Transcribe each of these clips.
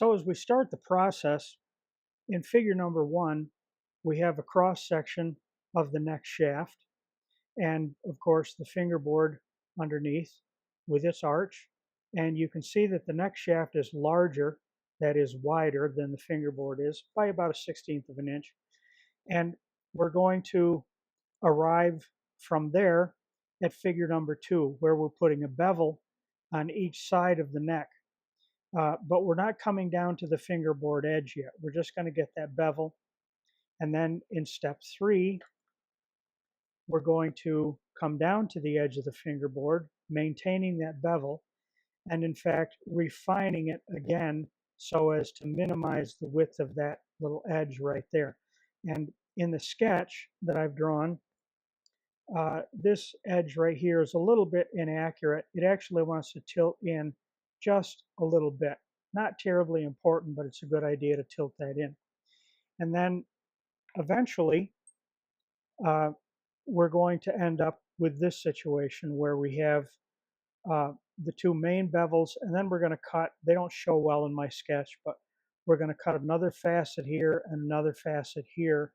So as we start the process, in figure number 1, we have a cross section of the neck shaft and of course the fingerboard underneath with its arch. And you can see that the neck shaft is larger, that is wider than the fingerboard is by about a 1/16 of an inch. And we're going to arrive from there at figure number 2, where we're putting a bevel on each side of the neck. But we're not coming down to the fingerboard edge yet. We're just going to get that bevel. And then in step 3, we're going to come down to the edge of the fingerboard, maintaining that bevel, and in fact, refining it again so as to minimize the width of that little edge right there. And in the sketch that I've drawn, this edge right here is a little bit inaccurate. It actually wants to tilt in just a little bit. Not terribly important, but it's a good idea to tilt that in. And then eventually, we're going to end up with this situation where we have the two main bevels, and then we're going to cut. They don't show well in my sketch, but we're going to cut another facet here and another facet here,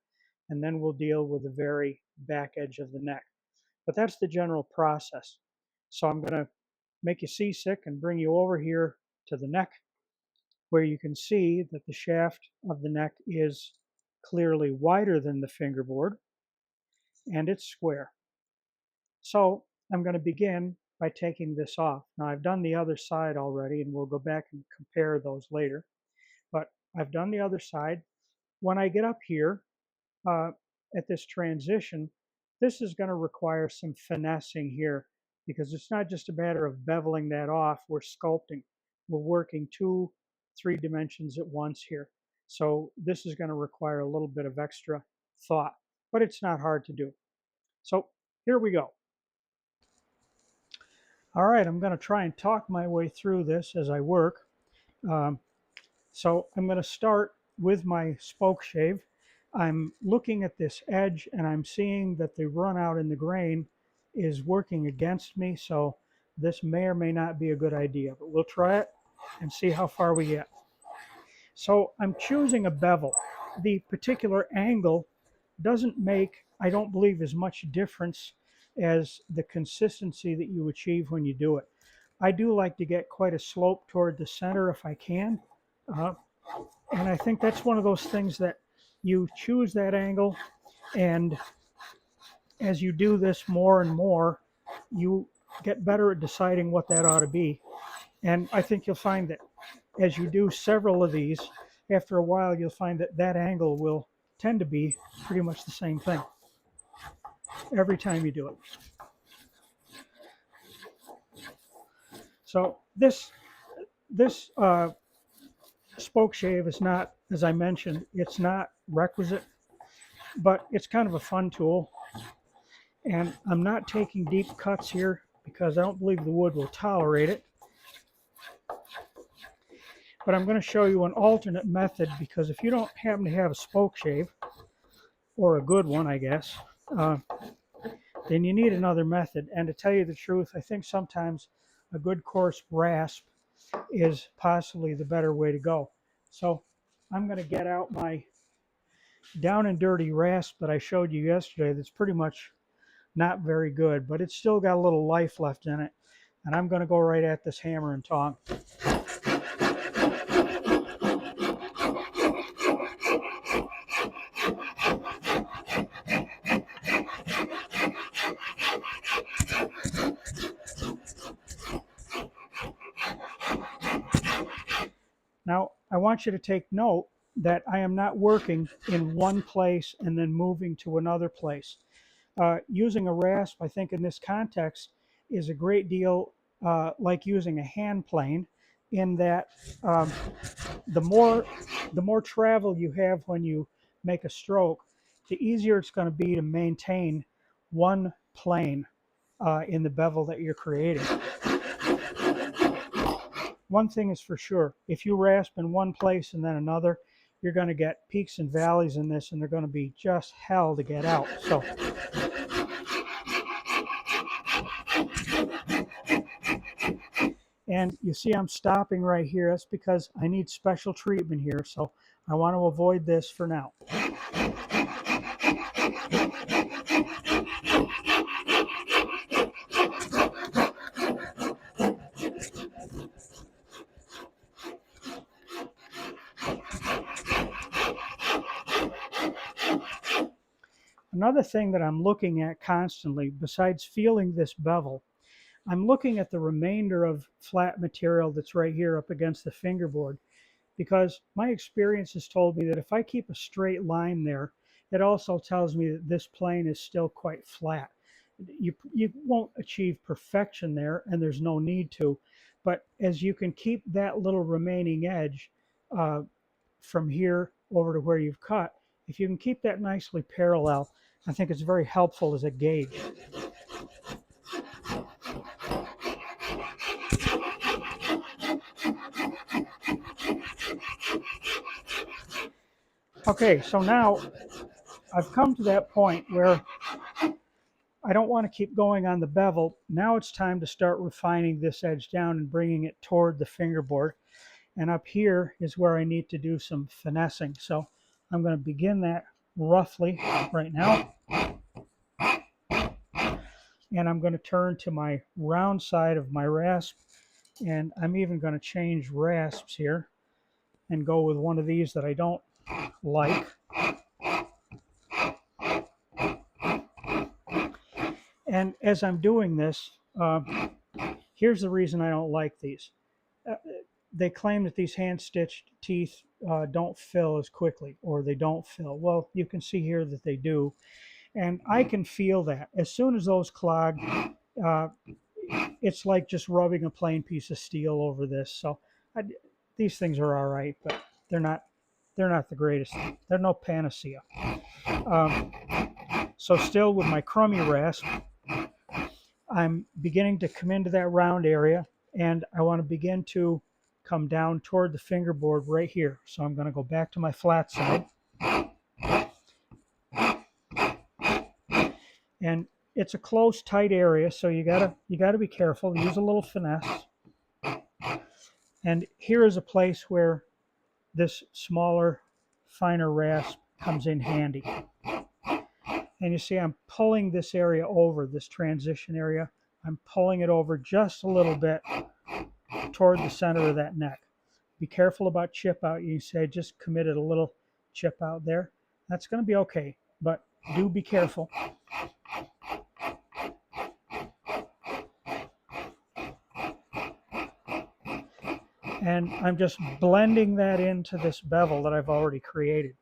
and then we'll deal with the very back edge of the neck. But that's the general process. So I'm going to make you seasick and bring you over here to the neck, where you can see that the shaft of the neck is clearly wider than the fingerboard, and it's square. So I'm going to begin by taking this off. Now I've done the other side already, and we'll go back and compare those later. But I've done the other side. When I get up here at this transition, this is going to require some finessing here, because it's not just a matter of beveling that off. We're sculpting. We're working 2, 3 dimensions at once here. So this is going to require a little bit of extra thought, but it's not hard to do. So here we go. All right, I'm going to try and talk my way through this as I work. So I'm going to start with my spoke shave. I'm looking at this edge and I'm seeing that the run out in the grain is working against me, so this may or may not be a good idea, but we'll try it and see how far we get. So I'm choosing a bevel. The particular angle doesn't make, I don't believe, as much difference as the consistency that you achieve when you do it. I do like to get quite a slope toward the center if I can. And I think that's one of those things that you choose that angle, and as you do this more and more, you get better at deciding what that ought to be. And I think you'll find that as you do several of these, after a while you'll find that that angle will tend to be pretty much the same thing every time you do it. So this spoke shave is not, as I mentioned, it's not requisite, but it's kind of a fun tool. And I'm not taking deep cuts here because I don't believe the wood will tolerate it. But I'm going to show you an alternate method, because if you don't happen to have a spoke shave, or a good one, I guess, then you need another method. And to tell you the truth, I think sometimes a good coarse rasp is possibly the better way to go. So I'm going to get out my down and dirty rasp that I showed you yesterday that's pretty much not very good, but it's still got a little life left in it. And I'm going to go right at this hammer and tong. Now, I want you to take note that I am not working in one place and then moving to another place. Using a rasp, I think in this context, is a great deal like using a hand plane, in that the more travel you have when you make a stroke, the easier it's going to be to maintain one plane in the bevel that you're creating. One thing is for sure, if you rasp in one place and then another, you're going to get peaks and valleys in this, and they're going to be just hell to get out. So And you see I'm stopping right here. That's because I need special treatment here. So I want to avoid this for now. Another thing that I'm looking at constantly, besides feeling this bevel, I'm looking at the remainder of flat material that's right here up against the fingerboard, because my experience has told me that if I keep a straight line there, it also tells me that this plane is still quite flat. You won't achieve perfection there, and there's no need to, but as you can keep that little remaining edge uh, from here over to where you've cut, if you can keep that nicely parallel, I think it's very helpful as a gauge. Okay, so now I've come to that point where I don't want to keep going on the bevel. Now it's time to start refining this edge down and bringing it toward the fingerboard. And up here is where I need to do some finessing. So I'm going to begin that roughly right now. And I'm going to turn to my round side of my rasp. And I'm even going to change rasps here and go with one of these that I don't like. And as I'm doing this, here's the reason I don't like these. They claim that these hand-stitched teeth don't fill as quickly, or they don't fill. Well, you can see here that they do, and I can feel that. As soon as those clog, uh, it's like just rubbing a plain piece of steel over this. So these things are all right, but they're not the greatest. They're no panacea. Um, so still with my crummy rasp, I'm beginning to come into that round area, and I want to begin to come down toward the fingerboard right here. So I'm going to go back to my flat side. And it's a close, tight area, so you gotta be careful. Use a little finesse. And here is a place where this smaller, finer rasp comes in handy. And you see I'm pulling this area over, this transition area. I'm pulling it over just a little bit toward the center of that neck. Be careful about chip out. You say I just committed a little chip out there. That's going to be okay, but do be careful. And I'm just blending that into this bevel that I've already created.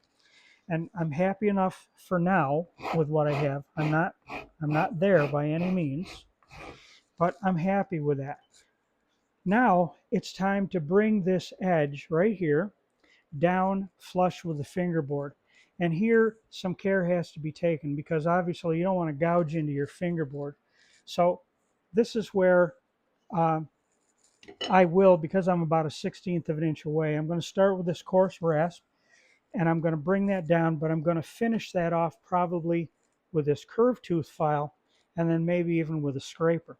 And I'm happy enough for now with what I have. I'm not there by any means, but I'm happy with that. Now it's time to bring this edge right here down flush with the fingerboard. And here some care has to be taken, because obviously you don't want to gouge into your fingerboard. So this is where I will, because I'm about a 1/16 of an inch away, I'm going to start with this coarse rasp, and I'm going to bring that down, but I'm going to finish that off probably with this curved tooth file, and then maybe even with a scraper.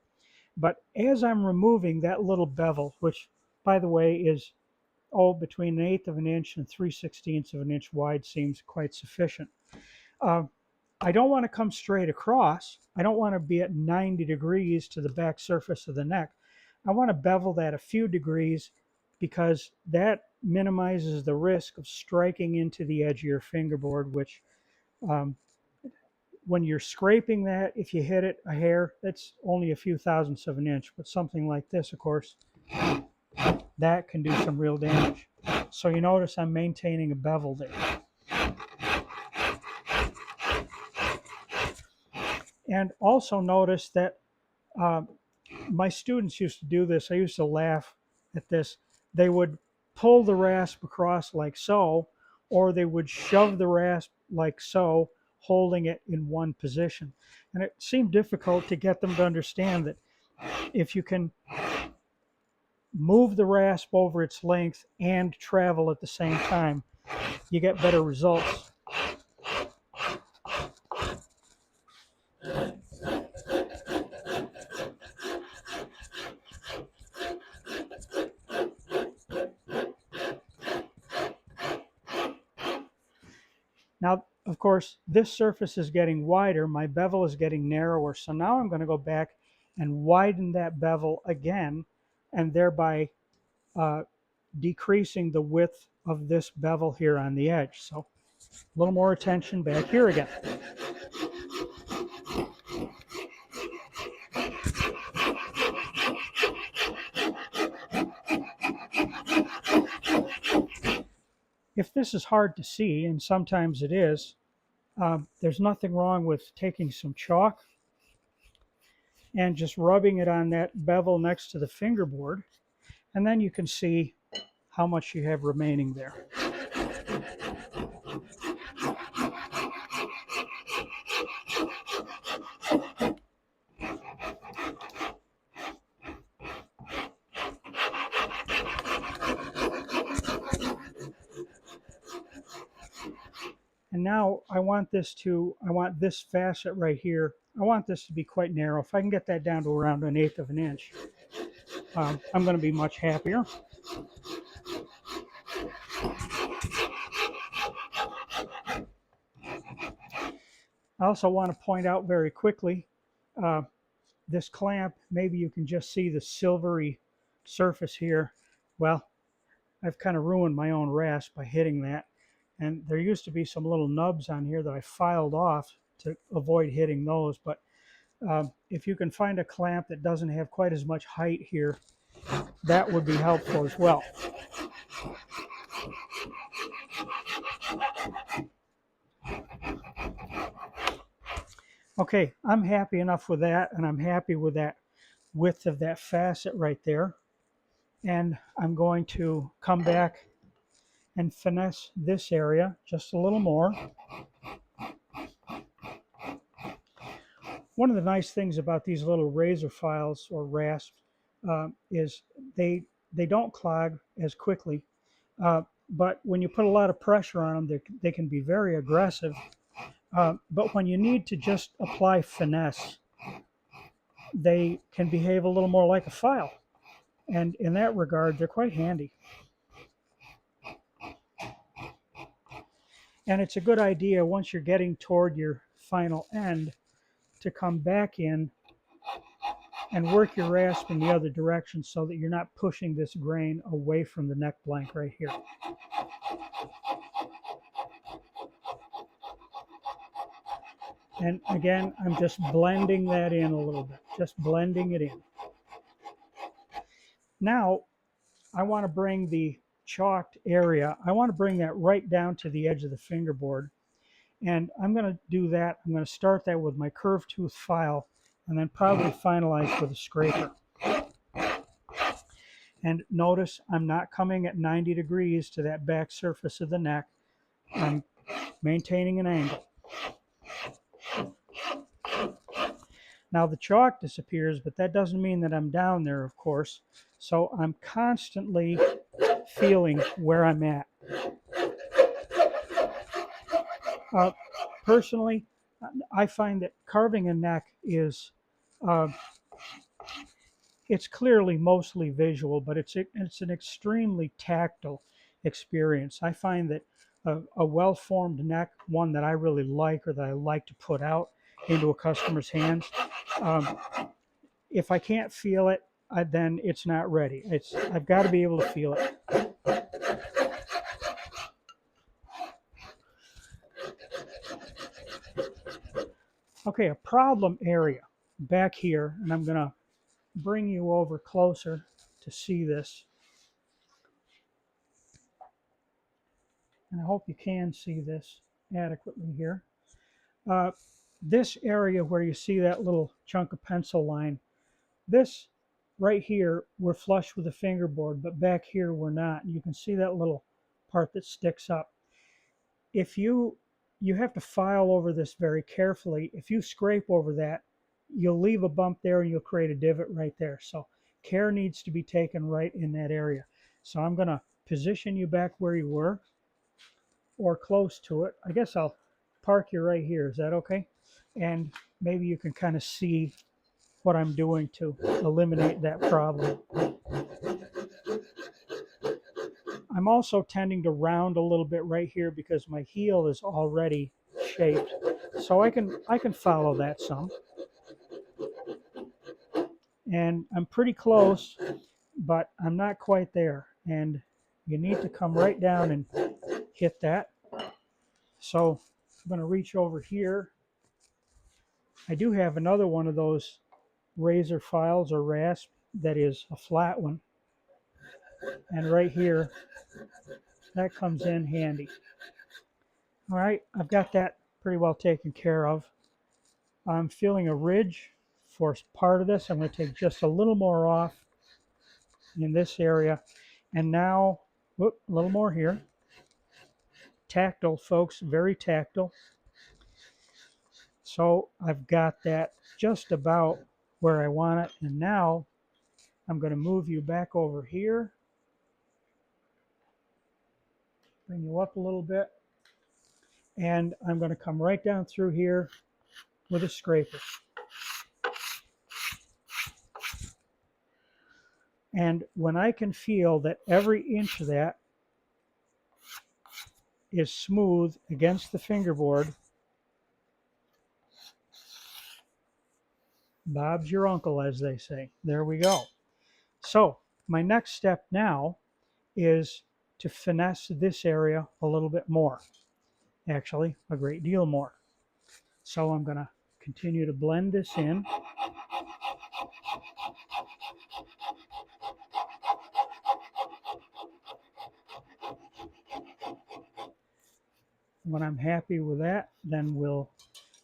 But as I'm removing that little bevel, which by the way is between 1/8 of an inch and 3/16 of an inch wide, seems quite sufficient. I don't want to come straight across. I don't want to be at 90 degrees to the back surface of the neck. I want to bevel that a few degrees, because that minimizes the risk of striking into the edge of your fingerboard, which when you're scraping that, if you hit it a hair, that's only a few thousandths of an inch. But something like this, of course, that can do some real damage. So you notice I'm maintaining a bevel there. And also notice that my students used to do this. I used to laugh at this. They would pull the rasp across like so, or they would shove the rasp like so, holding it in one position. And it seemed difficult to get them to understand that if you can move the rasp over its length and travel at the same time, you get better results. Now, of course, this surface is getting wider, my bevel is getting narrower, so now I'm going to go back and widen that bevel again, and thereby decreasing the width of this bevel here on the edge. So a little more attention back here again. If this is hard to see, and sometimes it is, there's nothing wrong with taking some chalk and just rubbing it on that bevel next to the fingerboard, and then you can see how much you have remaining there. And now I want this facet right here, I want this to be quite narrow. If I can get that down to around 1/8 of an inch, I'm going to be much happier. I also want to point out very quickly, this clamp, maybe you can just see the silvery surface here. Well, I've kind of ruined my own rasp by hitting that. And there used to be some little nubs on here that I filed off to avoid hitting those. But if you can find a clamp that doesn't have quite as much height here, that would be helpful as well. Okay, I'm happy enough with that, and I'm happy with that width of that facet right there. And I'm going to come back and finesse this area just a little more. One of the nice things about these little razor files or rasps is they don't clog as quickly, but when you put a lot of pressure on them, they can be very aggressive. But when you need to just apply finesse, they can behave a little more like a file. And in that regard, they're quite handy. And it's a good idea once you're getting toward your final end to come back in and work your rasp in the other direction so that you're not pushing this grain away from the neck blank right here. And again, I'm just blending that in a little bit, just blending it in. Now, I want to bring the chalked area, I want to bring that right down to the edge of the fingerboard. And I'm going to do that. I'm going to start that with my curved tooth file and then probably finalize with a scraper. And notice I'm not coming at 90 degrees to that back surface of the neck. I'm maintaining an angle. Now the chalk disappears, but that doesn't mean that I'm down there, of course. So I'm constantly feeling where I'm at. Personally, I find that carving a neck is, it's clearly mostly visual, but it's an extremely tactile experience. I find that a well-formed neck, one that I really like or that I like to put out into a customer's hands, if I can't feel it, then it's not ready. I've got to be able to feel it. Okay, a problem area back here, and I'm going to bring you over closer to see this. And I hope you can see this adequately here. This area where you see that little chunk of pencil line, this right here, we're flush with the fingerboard, but back here we're not. You can see that little part that sticks up. If you have to file over this very carefully. If you scrape over that, you'll leave a bump there and you'll create a divot right there. So care needs to be taken right in that area. So I'm going to position you back where you were or close to it. I guess I'll park you right here. Is that okay? And maybe you can kind of see what I'm doing to eliminate that problem. I'm also tending to round a little bit right here because my heel is already shaped. So I can follow that some. And I'm pretty close, but I'm not quite there. And you need to come right down and hit that. So I'm going to reach over here. I do have another one of those razor files or rasp that is a flat one. And right here, that comes in handy. All right, I've got that pretty well taken care of. I'm feeling a ridge for part of this. I'm going to take just a little more off in this area. And now, whoop, a little more here. Tactile, folks, very tactile. So I've got that just about where I want it. And now I'm going to move you back over here. Bring you up a little bit. And I'm going to come right down through here with a scraper. And when I can feel that every inch of that is smooth against the fingerboard, Bob's your uncle, as they say. There we go. So my next step now is to finesse this area a little bit more. Actually, a great deal more. So I'm going to continue to blend this in. When I'm happy with that, then we'll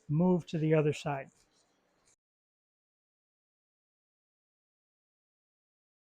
move to the other side.